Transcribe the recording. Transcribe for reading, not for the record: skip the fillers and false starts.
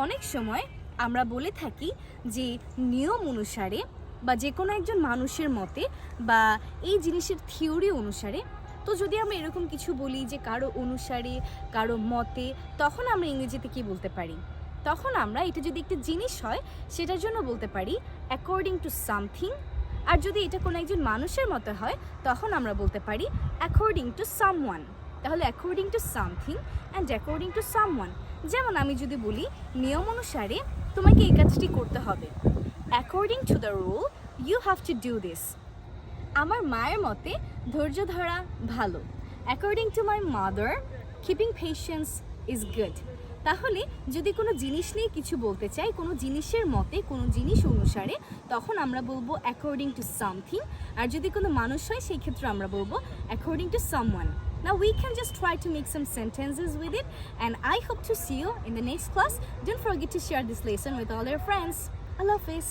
অনেক সময় আমরা বলে থাকি যে নিয়ম অনুসারে বা যে কোনো একজন মানুষের মতে বা এই জিনিসের থিওরি অনুসারে, তো যদি আমরা এরকম কিছু বলি যে কারো অনুসারে, কারো মতে, তখন আমরা ইংরেজিতে কি বলতে পারি? তখন আমরা এটা যদি একটা জিনিস হয় সেটার জন্য বলতে পারি অ্যাকর্ডিং টু সামথিং। আর যদি এটা কোনো একজন মানুষের মতো হয় তখন আমরা বলতে পারি অ্যাকর্ডিং টু সামওয়ান। তাহলে according to something and according to someone. যেমন আমি যদি বলি নিয়ম অনুসারে তোমাকে এই কাজটি করতে হবে, according to the rule you have to do this. আমার মায়ের মতে ধৈর্য ধরা ভালো, according to my mother keeping patience is good. তাহলে যদি কোনো জিনিস নিয়ে কিছু বলতে চাই, কোনো জিনিসের মতে, কোনো জিনিস অনুসারে, তখন আমরা বলবো অ্যাকর্ডিং টু সামথিং। আর যদি কোনো মানুষ হয় সেই ক্ষেত্রে আমরা বলবো according to someone. Now we can just try to make some sentences with it, and I hope to see you in the next class. Don't forget to share this lesson with all your friends. Allah Hafiz.